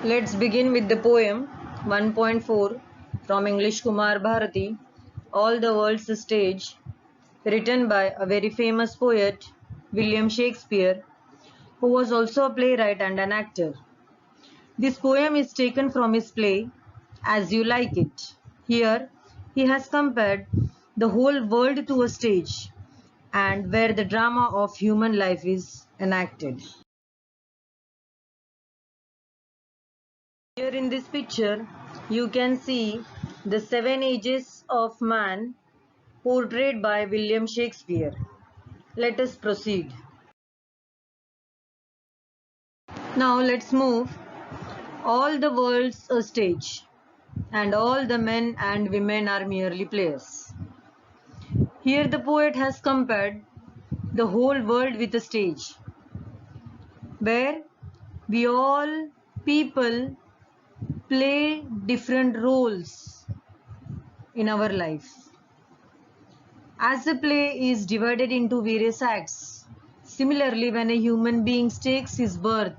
Let's begin with the poem 1.4 from English Kumar Bharati, All the World's a Stage, written by a very famous poet, William Shakespeare, who was also a playwright and an actor. This poem is taken from his play, As You Like It. Here, he has compared the whole world to a stage and where the drama of human life is enacted. Here in this picture, you can see the 7 ages of man portrayed by William Shakespeare. Let us proceed. Now let's move. All the world's a stage, and all the men and women are merely players. Here the poet has compared the whole world with a stage, where we all people play different roles in our life. As a play is divided into various acts, similarly when a human being takes his birth,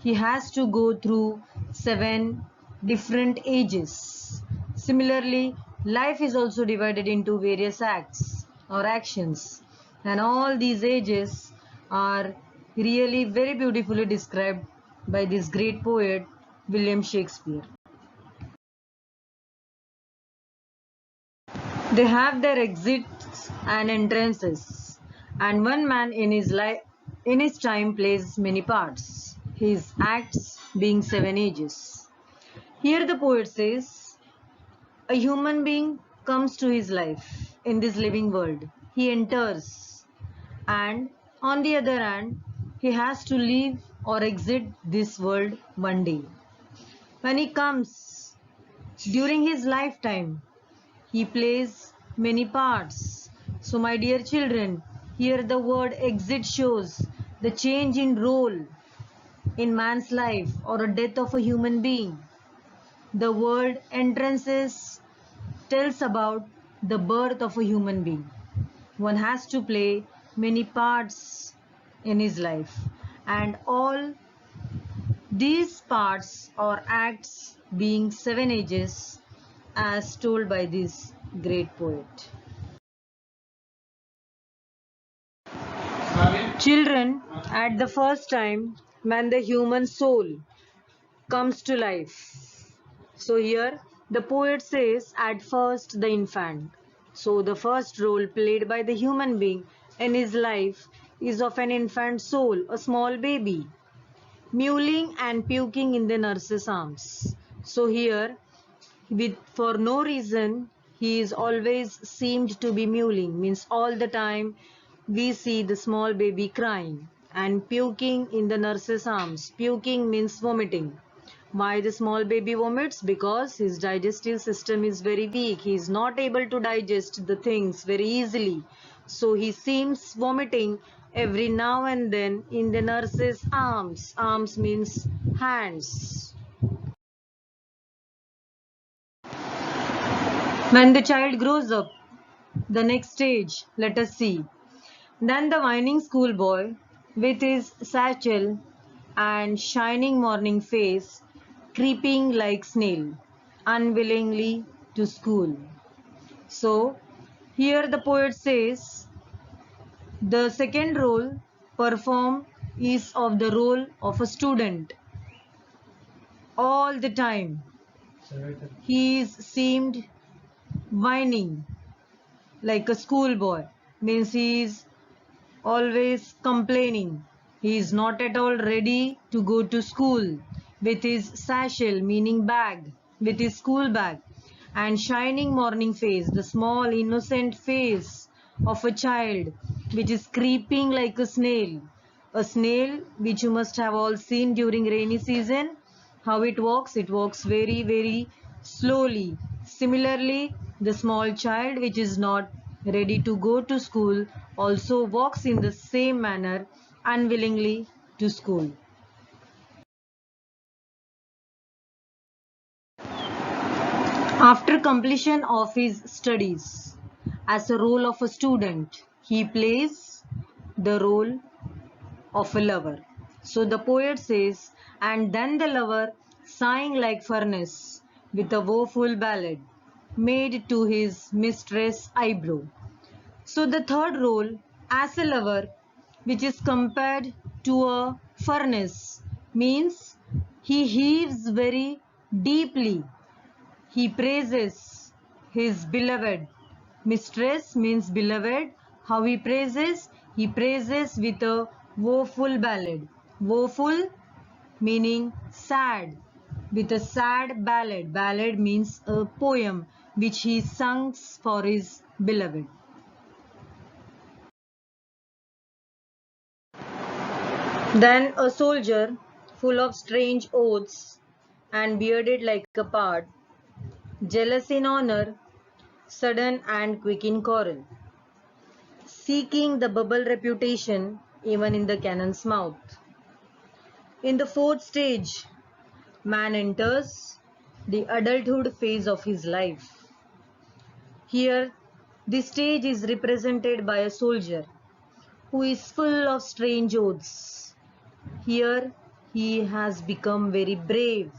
he has to go through 7 different ages. Similarly, life is also divided into various acts or actions, and all these ages are really very beautifully described by this great poet William Shakespeare. They have their exits and entrances, and one man in his time plays many parts, his acts being 7 ages. Here the poet says, a human being comes to his life in this living world. He enters, and on the other hand, he has to leave or exit this world one day. When he comes during his lifetime, he plays many parts. So my dear children, here the word exit shows the change in role in man's life or a death of a human being. The word entrances tells about the birth of a human being. One has to play many parts in his life, and all these parts or acts being 7 ages as told by this great poet. Children, at the first time when the human soul comes to life. So here the poet says at first the infant. So the first role played by the human being in his life is of an infant soul, a small baby, mewling and puking in the nurse's arms. So here for no reason he is always seemed to be mewling, means all the time we see the small baby crying and puking in the nurse's arms. Puking means vomiting. Why the small baby vomits? Because his digestive system is very weak. He is not able to digest the things very easily. So he seems vomiting every now and then in the nurse's arms. Arms means hands. When the child grows up, the next stage, let us see. Then the whining schoolboy, with his satchel and shining morning face, creeping like snail, unwillingly to school. So, here the poet says, the second role performed is of the role of a student. All the time, he is seemed whining like a schoolboy, means he is always complaining. He is not at all ready to go to school with his satchel, meaning bag, with his school bag, and shining morning face, the small innocent face of a child which is creeping like a snail. A snail which you must have all seen during rainy season. How it walks very, very slowly. Similarly, the small child which is not ready to go to school also walks in the same manner, unwillingly to school. After completion of his studies, as a role of a student, he plays the role of a lover. So the poet says, and then the lover sighing like furnace, with a woeful ballad made to his mistress' eyebrow. So the third role, as a lover, which is compared to a furnace, means he heaves very deeply. He praises his beloved. Mistress means beloved. How he praises? He praises with a woeful ballad. Woeful meaning sad. With a sad ballad. Ballad means a poem which he sings for his beloved. Then a soldier, full of strange oaths and bearded like a pard, jealous in honor, sudden and quick in quarrel, seeking the bubble reputation even in the cannon's mouth. In the fourth stage, man enters the adulthood phase of his life. Here, this stage is represented by a soldier who is full of strange oaths. Here, he has become very brave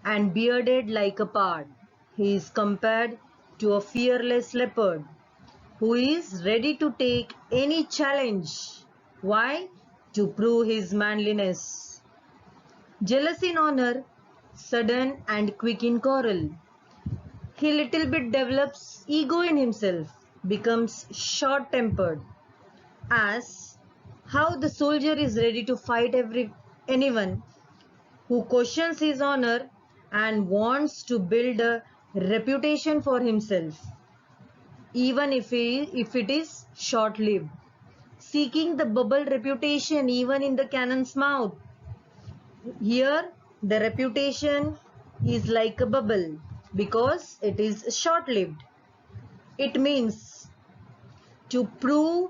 and bearded like a pard. He is compared to a fearless leopard who is ready to take any challenge. Why? To prove his manliness. Jealous in honor, sudden and quick in quarrel. He little bit develops ego in himself, becomes short-tempered. As how the soldier is ready to fight anyone who questions his honor and wants to build a reputation for himself, even if it is short-lived, seeking the bubble reputation even in the cannon's mouth. Here, the reputation is like a bubble because it is short-lived. It means to prove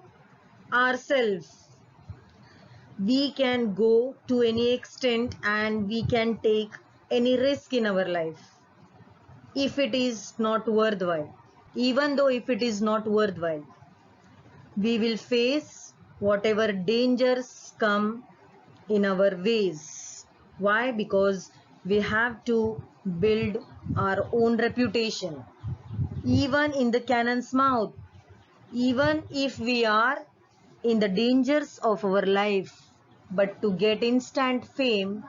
ourselves. We can go to any extent and we can take any risk in our life if it is not worthwhile. Even though if it is not worthwhile, we will face whatever dangers come in our ways. Why? Because we have to build our own reputation. Even in the cannon's mouth, even if we are in the dangers of our life, but to get instant fame,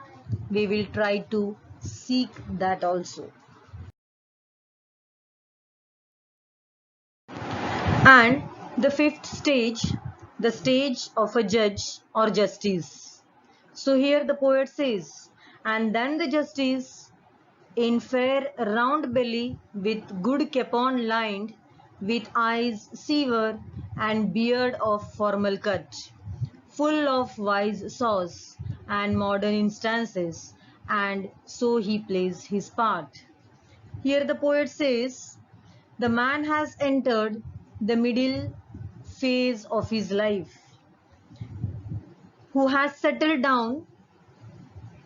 we will try to seek that also. And the fifth stage, the stage of a judge or justice. So here the poet says, and then the justice, in fair round belly with good capon lined, with eyes severe and beard of formal cut, full of wise saws and modern instances, and so he plays his part. Here the poet says, the man has entered the middle phase of his life, who has settled down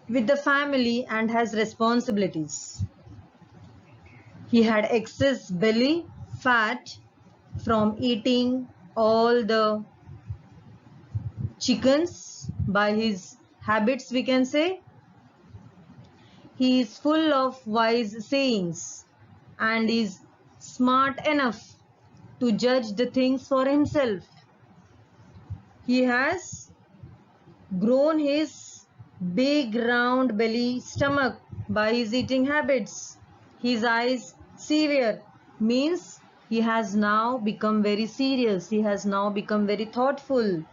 with the family and has responsibilities. He had excess belly fat from eating all the chickens by his habits, we can say. He is full of wise sayings and is smart enough to judge the things for himself. He has grown his big round belly stomach by his eating habits. His eyes severe means he has now become very serious. He has now become very thoughtful.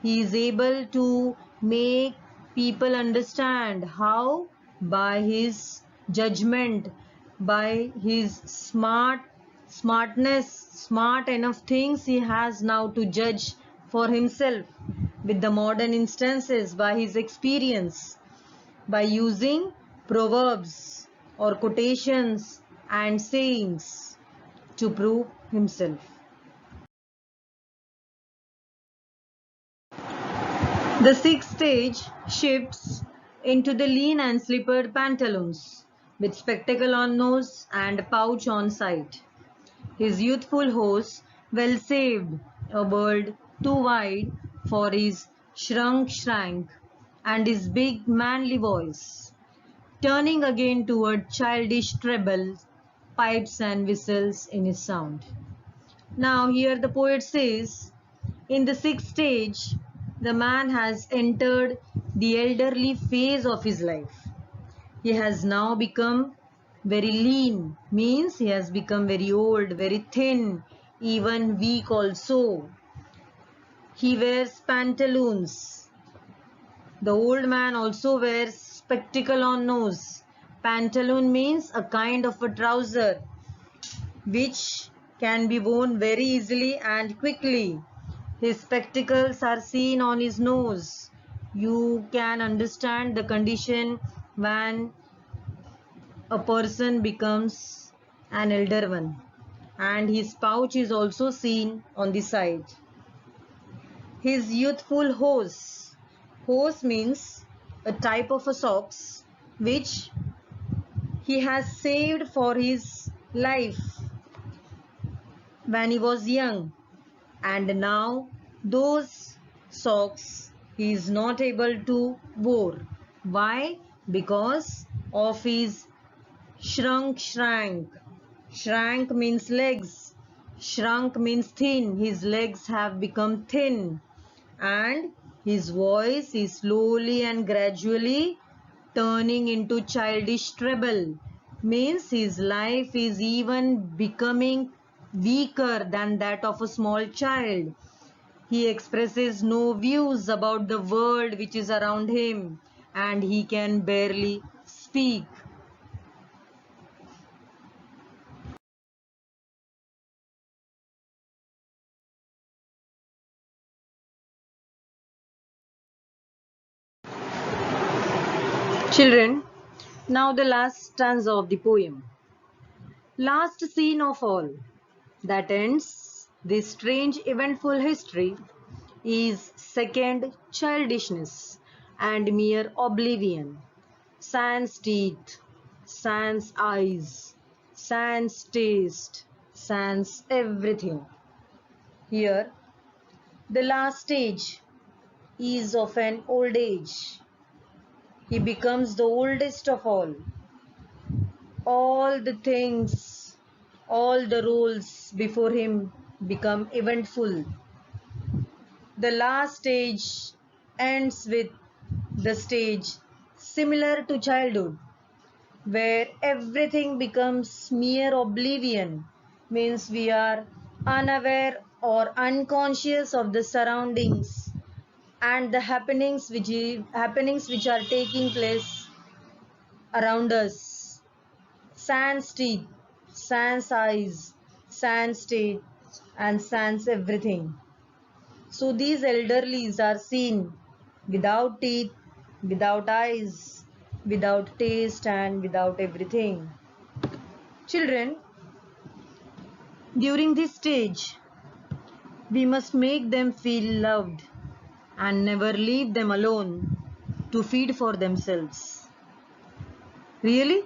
He is able to make people understand how, by his judgment, by his smartness, smart enough things he has now to judge for himself with the modern instances, by his experience, by using proverbs or quotations and sayings to prove himself. The sixth stage shifts into the lean and slippered pantaloons with spectacle on nose and pouch on side. His youthful horse well saved, a bird too wide for his shrunk shank, and his big manly voice. turning again toward childish trebles, pipes and whistles in his sound. Now here the poet says, in the sixth stage, the man has entered the elderly phase of his life. He has now become very lean, means he has become very old, very thin, even weak also. He wears pantaloons. The old man also wears spectacle on nose. Pantaloon means a kind of a trouser which can be worn very easily and quickly. His spectacles are seen on his nose. You can understand the condition when a person becomes an elder one. And his pouch is also seen on the side. His youthful hose. Hose means a type of a socks which he has saved for his life when he was young, and now those socks he is not able to wear. Why? Because of his shrank. Shrank means legs. Shrunk means thin. His legs have become thin, and his voice is slowly and gradually turning into childish treble, means his life is even becoming weaker than that of a small child. He expresses no views about the world which is around him, and he can barely speak. Children, now the last stanza of the poem. Last scene of all that ends this strange eventful history is second childishness and mere oblivion. Sans teeth, sans eyes, sans taste, sans everything. Here, the last stage is of an old age. He becomes the oldest of all. All the things, all the roles before him become eventful. The last stage ends with the stage similar to childhood, where everything becomes mere oblivion, means we are unaware or unconscious of the surroundings and the happenings which are taking place around us. Sans teeth, sans eyes, sans teeth, and sans everything. So these elderlies are seen without teeth, without eyes, without taste, and without everything. Children, during this stage, we must make them feel loved and never leave them alone to feed for themselves. Really?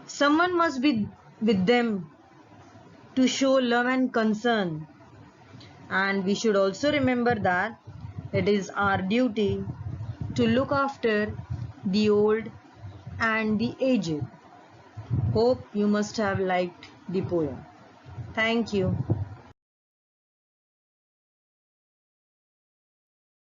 Someone must be with them to show love and concern. And we should also remember that it is our duty to look after the old and the aged. Hope you must have liked the poem. Thank you.